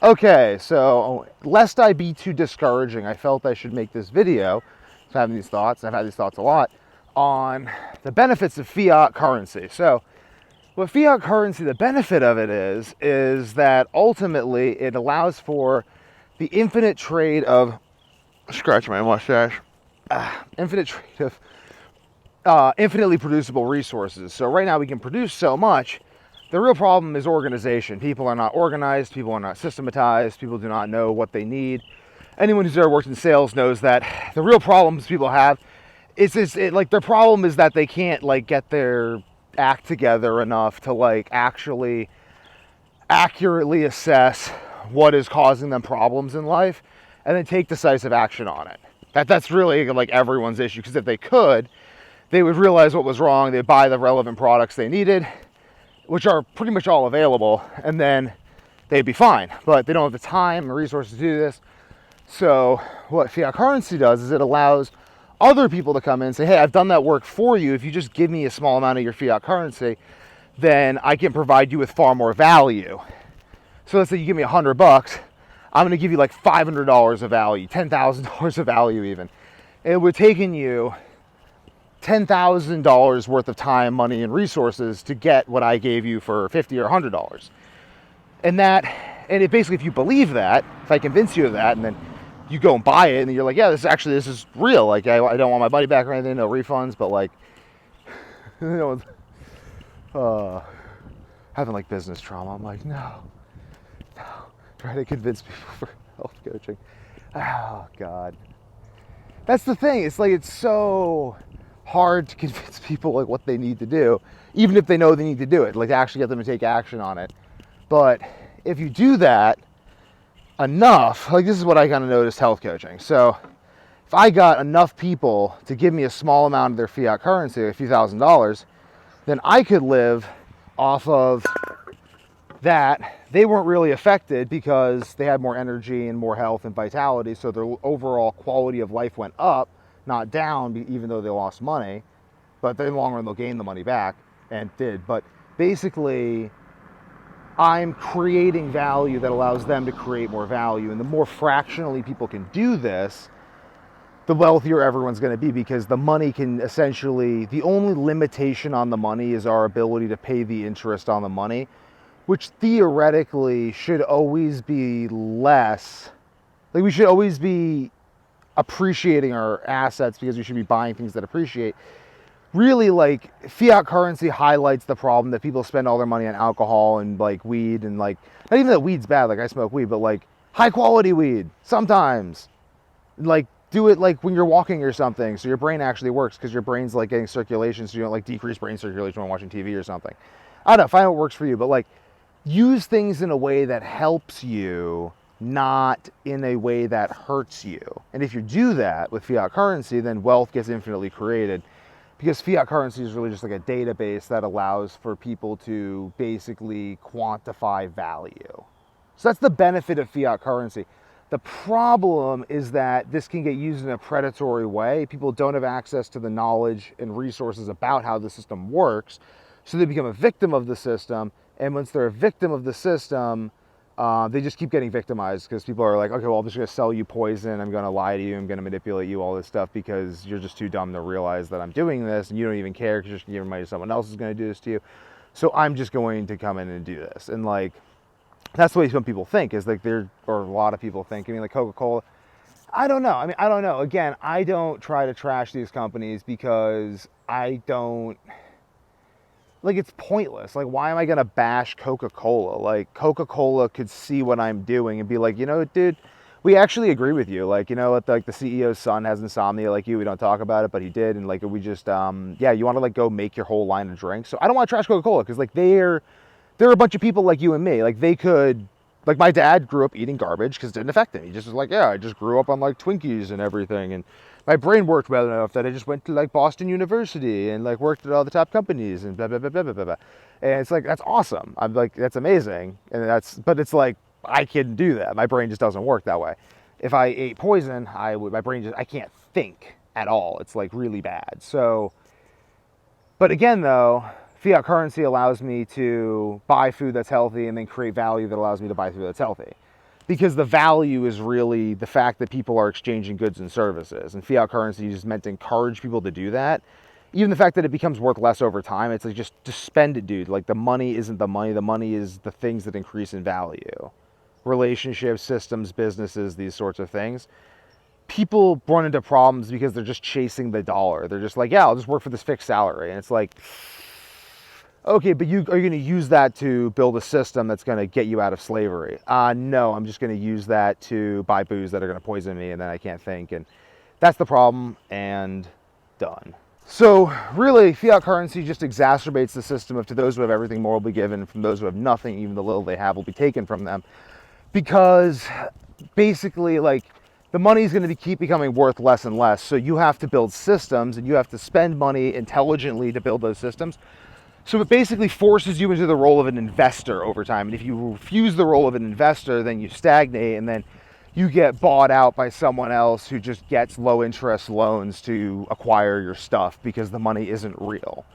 Okay, so lest I be too discouraging, I felt I should make this video. I'm having these thoughts, I've had these thoughts a lot, on the benefits of fiat currency. So what fiat currency, the benefit of it is that ultimately it allows for the infinite trade of, scratch my mustache, infinite trade of infinitely producible resources. So right now we can produce so much. The real problem is organization. People are not organized, people are not systematized, people do not know what they need. Anyone who's ever worked in sales knows that the real problems people have like their problem is that they can't like get their act together enough to like actually accurately assess what is causing them problems in life and then take decisive action on it. That's really like everyone's issue, because if they could, they would realize what was wrong, they'd buy the relevant products they needed, which are pretty much all available, and then they'd be fine. But they don't have the time and resources to do this. So what fiat currency does is it allows other people to come in and say, hey, I've done that work for you. If you just give me a small amount of your fiat currency, then I can provide you with far more value. So let's say you give me $100, I'm going to give you like $500 of value, $10,000 of value even. It would have taken you $10,000 worth of time, money, and resources to get what I gave you for $50 or $100. And it basically, if you believe that, if I convince you of that, and then you go and buy it, and you're like, yeah, this is real. Like, I don't want my money back or anything, no refunds, but like, you know, having like business trauma. I'm like, no, trying to convince people for health coaching. Oh God, that's the thing. It's like, it's so hard to convince people like what they need to do, even if they know they need to do it, like actually get them to take action on it. But if you do that enough, like this is what I kind of noticed health coaching. So if I got enough people to give me a small amount of their fiat currency, a few $1,000s, then I could live off of that. They weren't really affected because they had more energy and more health and vitality, so their overall quality of life went up, not down, even though they lost money. But in the long run, they'll gain the money back, and did. But basically, I'm creating value that allows them to create more value. And the more fractionally people can do this, the wealthier everyone's going to be, because the money can essentially, the only limitation on the money is our ability to pay the interest on the money, which theoretically should always be less. Like, we should always be appreciating our assets because we should be buying things that appreciate. Really, like, fiat currency highlights the problem that people spend all their money on alcohol and like weed, and like, not even that weed's bad, like I smoke weed, but like high quality weed sometimes. Like, do it like when you're walking or something, so your brain actually works, because your brain's like getting circulation, so you don't like decrease brain circulation when watching TV or something. I don't know, find out what works for you, but like, use things in a way that helps you, not in a way that hurts you. And if you do that with fiat currency, then wealth gets infinitely created, because fiat currency is really just like a database that allows for people to basically quantify value. So that's the benefit of fiat currency. The problem is that this can get used in a predatory way. People don't have access to the knowledge and resources about how the system works, so they become a victim of the system. And once they're a victim of the system, they just keep getting victimized, because people are like, okay, well, I'm just going to sell you poison, I'm going to lie to you, I'm going to manipulate you, all this stuff, because you're just too dumb to realize that I'm doing this, and you don't even care because you're just giving money to someone else who's going to do this to you. So I'm just going to come in and do this. And like, that's the way some people think, is like or a lot of people think. I mean, like Coca-Cola, I don't know. I don't know. Again, I don't try to trash these companies, because I don't, like, it's pointless. Like, why am I going to bash Coca-Cola? Like, Coca-Cola could see what I'm doing and be like, you know, dude, we actually agree with you. Like, you know what, like the CEO's son has insomnia like you. We don't talk about it, but he did. And like, we just, yeah, you want to like go make your whole line of drinks. So I don't want to trash Coca-Cola, because like they're a bunch of people like you and me. Like, they could, like, my dad grew up eating garbage because it didn't affect him. He just was like, yeah, I just grew up on like Twinkies and everything. And my brain worked well enough that I just went to like Boston University and like worked at all the top companies and blah, blah, blah, blah, blah, blah. And it's like, that's awesome. I'm like, that's amazing. And but it's like, I can do that. My brain just doesn't work that way. If I ate poison, my brain I can't think at all. It's like really bad. So, but again though, fiat currency allows me to buy food that's healthy and then create value that allows me to buy food that's healthy. Because the value is really the fact that people are exchanging goods and services. And fiat currency is meant to encourage people to do that. Even the fact that it becomes worth less over time, it's like just spend it, dude. Like the money isn't the money is the things that increase in value. Relationships, systems, businesses, these sorts of things. People run into problems because they're just chasing the dollar. They're just like, yeah, I'll just work for this fixed salary. And it's like, okay, but are you going to use that to build a system that's going to get you out of slavery? No, I'm just going to use that to buy booze that are going to poison me and then I can't think. And that's the problem, and done. So really, fiat currency just exacerbates the system of to those who have everything more will be given, from those who have nothing, even the little they have will be taken from them. Because basically, like, the money is going to keep becoming worth less and less. So you have to build systems and you have to spend money intelligently to build those systems. So it basically forces you into the role of an investor over time. And if you refuse the role of an investor, then you stagnate and then you get bought out by someone else who just gets low interest loans to acquire your stuff because the money isn't real.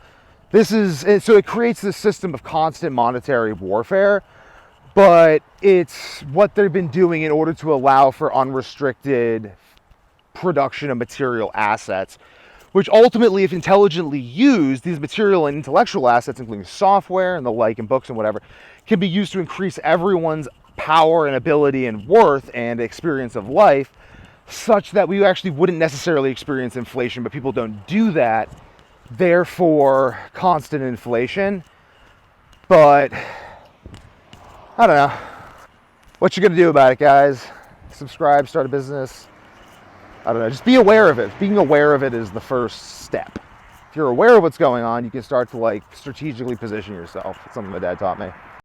So it creates this system of constant monetary warfare, but it's what they've been doing in order to allow for unrestricted production of material assets, which ultimately, if intelligently used, these material and intellectual assets, including software and the like and books and whatever, can be used to increase everyone's power and ability and worth and experience of life, such that we actually wouldn't necessarily experience inflation, but people don't do that. Therefore, constant inflation. But I don't know. What you gonna do about it, guys? Subscribe, start a business. I don't know, just be aware of it. Being aware of it is the first step. If you're aware of what's going on, you can start to like strategically position yourself. It's something my dad taught me.